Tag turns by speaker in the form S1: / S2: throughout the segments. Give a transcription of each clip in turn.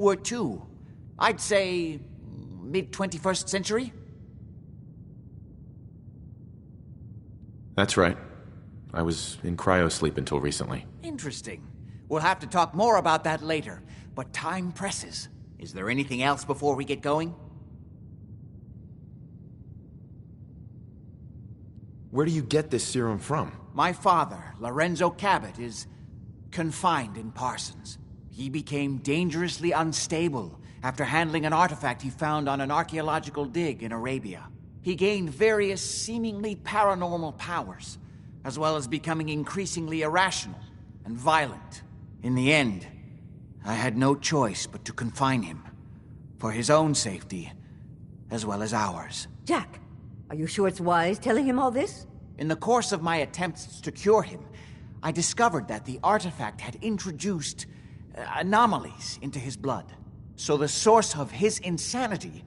S1: War II. I'd say mid-21st century?
S2: That's right. I was in cryosleep until recently.
S1: Interesting. We'll have to talk more about that later, but time presses. Is there anything else before we get going?
S2: Where do you get this serum from?
S1: My father, Lorenzo Cabot, is confined in Parsons. He became dangerously unstable after handling an artifact he found on an archaeological dig in Arabia. He gained various seemingly paranormal powers, as well as becoming increasingly irrational and violent. In the end, I had no choice but to confine him, for his own safety, as well as ours.
S3: Jack, are you sure it's wise telling him all this?
S1: In the course of my attempts to cure him, I discovered that the artifact had introduced anomalies into his blood. So the source of his insanity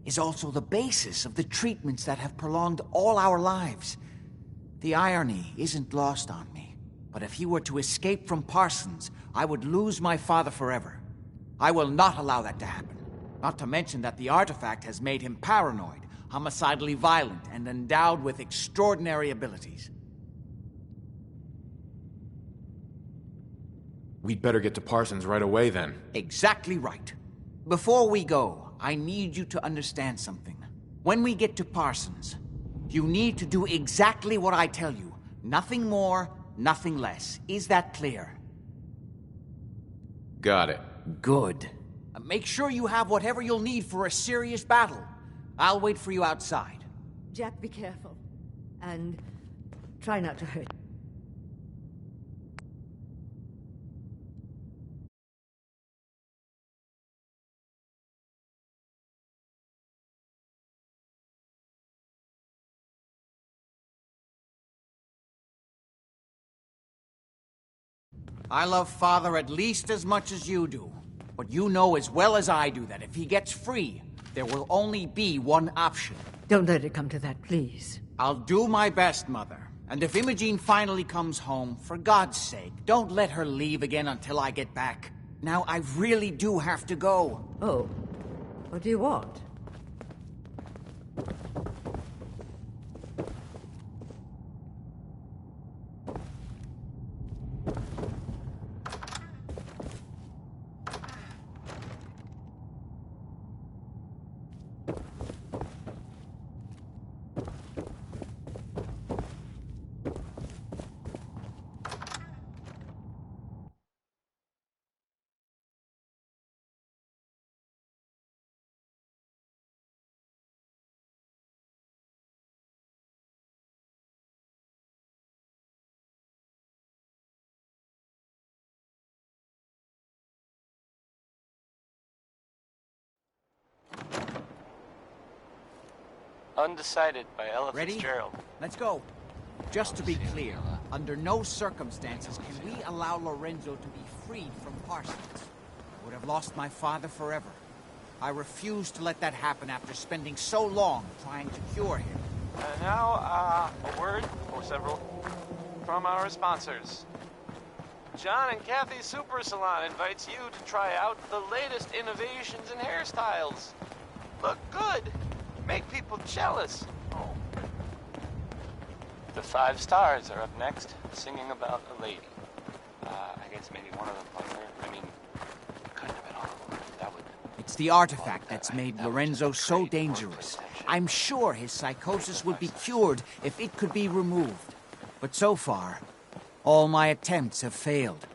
S1: is also the basis of the treatments that have prolonged all our lives. The irony isn't lost on me, but if he were to escape from Parsons, I would lose my father forever. I will not allow that to happen. Not to mention that the artifact has made him paranoid, homicidally violent, and endowed with extraordinary abilities.
S2: We'd better get to Parsons right away, then.
S1: Exactly right. Before we go, I need you to understand something. When we get to Parsons, you need to do exactly what I tell you. Nothing more, nothing less. Is that clear?
S2: Got it.
S1: Good. Make sure you have whatever you'll need for a serious battle. I'll wait for you outside.
S3: Jack, be careful. And try not to hurt.
S1: I love Father at least as much as you do. But you know as well as I do that if he gets free, there will only be one option.
S3: Don't let it come to that, please.
S1: I'll do my best, Mother. And if Imogene finally comes home, for God's sake, don't let her leave again until I get back. Now, I really do have to go.
S3: Oh, what do you want?
S4: Undecided by Ella
S1: Ready?
S4: Fitzgerald.
S1: Let's go. Just to be clear, under no circumstances can we allow Lorenzo to be freed from Parsons. I would have lost my father forever. I refuse to let that happen after spending so long trying to cure him.
S4: Now, a word, or several, from our sponsors. John and Kathy's Super Salon invites you to try out the latest innovations in hairstyles. Look good. Make people jealous. Oh. The 5 stars are up next, singing about a lady. I guess maybe one of them was her. I mean, it couldn't have been all of them. That would...
S1: It's the artifact that's made Lorenzo so dangerous. I'm sure his psychosis would be cured if it could be removed. But so far, all my attempts have failed.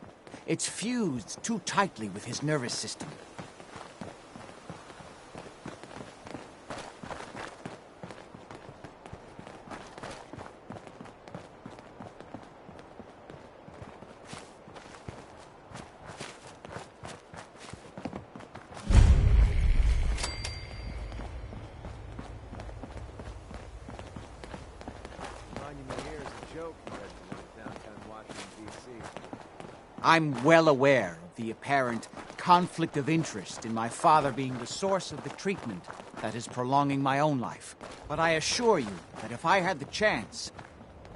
S1: It's fused too tightly with his nervous system. I'm well aware of the apparent conflict of interest in my father being the source of the treatment that is prolonging my own life. But I assure you that if I had the chance,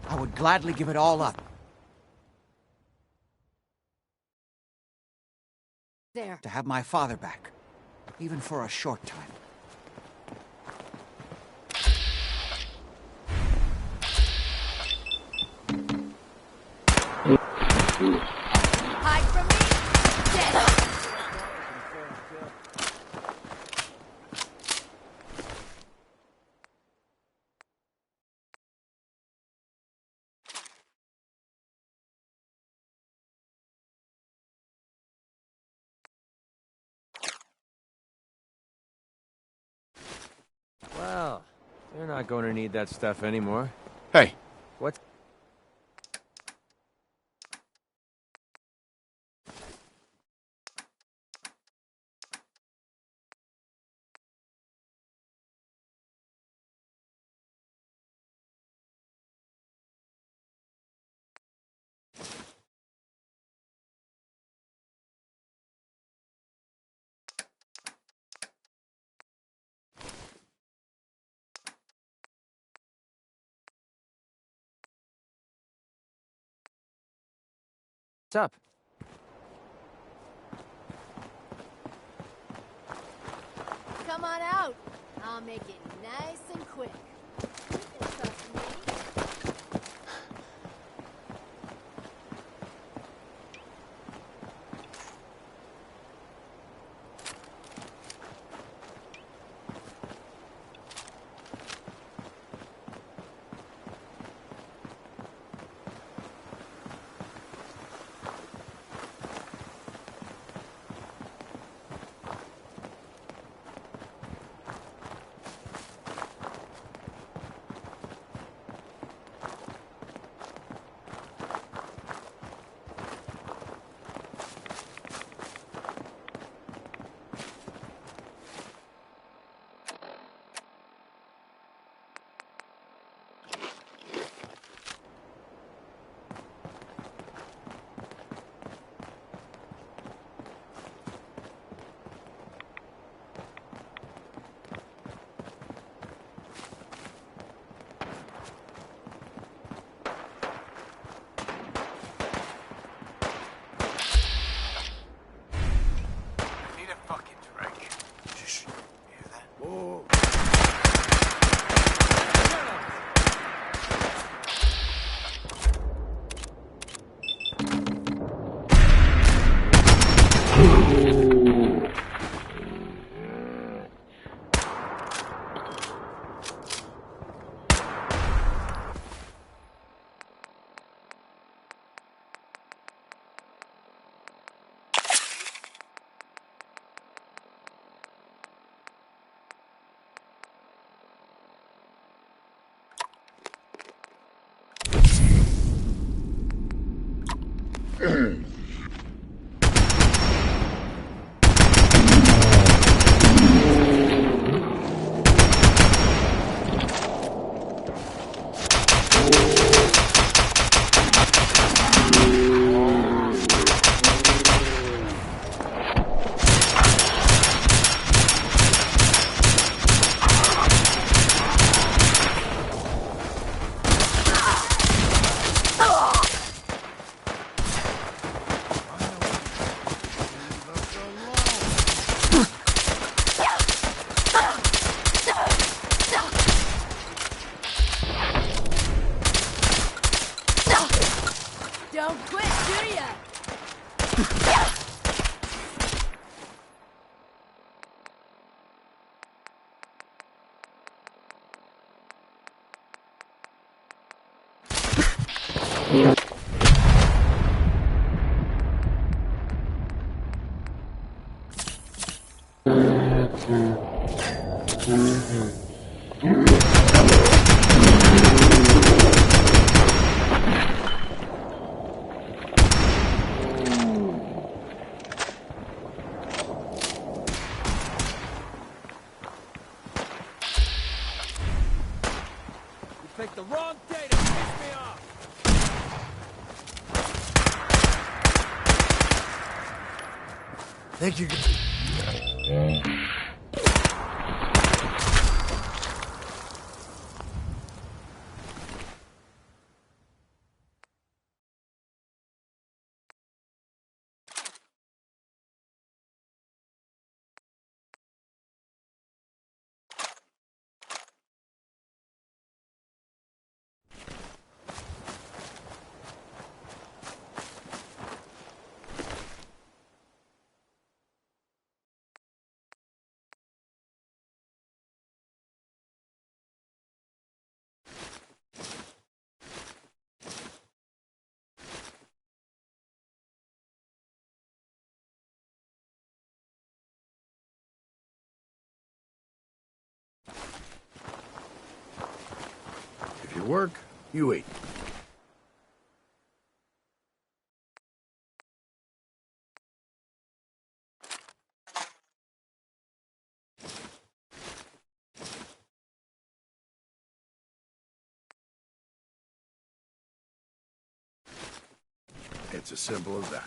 S1: I would gladly give it all up.
S3: there.
S1: To have my father back, even for a short time.
S3: Hide from me! Dead!
S5: Well, they're not going to need that stuff anymore.
S2: Hey,
S5: What? What's up?
S3: Come on out. I'll make it nice and quick. You can trust me.
S4: Need a fucking drink. Shh. You hear that?
S5: Whoa.
S3: Don't quit, do ya?
S5: You picked the wrong day to piss me off!
S6: Think you work, you eat. It's as simple as that.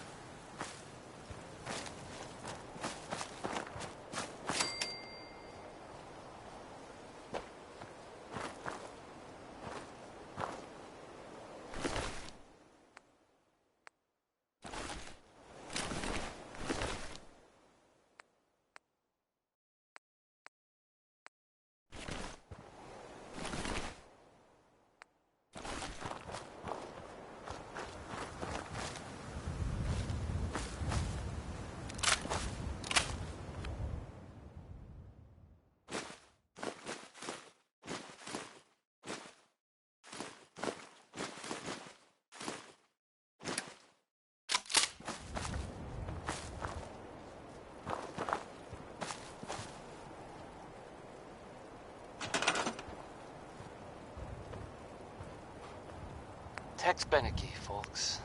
S4: Tex Beneke, folks.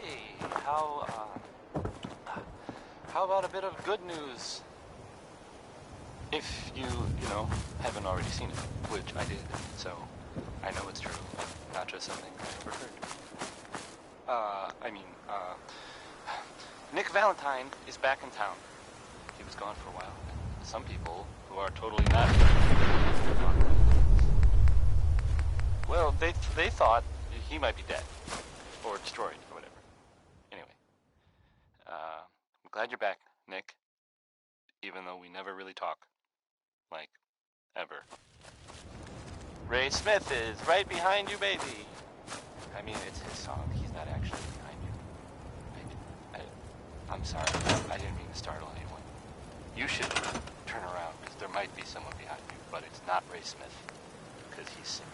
S4: Hey, how about a bit of good news? If you haven't already seen it, which I did, so I know it's true, not just something I overheard. Nick Valentine is back in town. He was gone for a while. Some people who are totally not. Well, they thought he might be dead or destroyed or whatever. Anyway, I'm glad you're back, Nick. Even though we never really talk, like, ever. Ray Smith is right behind you, baby. I mean, it's his song. He's not actually behind you. I'm sorry. I didn't mean to startle anyone. You should turn around, because there might be someone behind you, but it's not Ray Smith, because he's singing.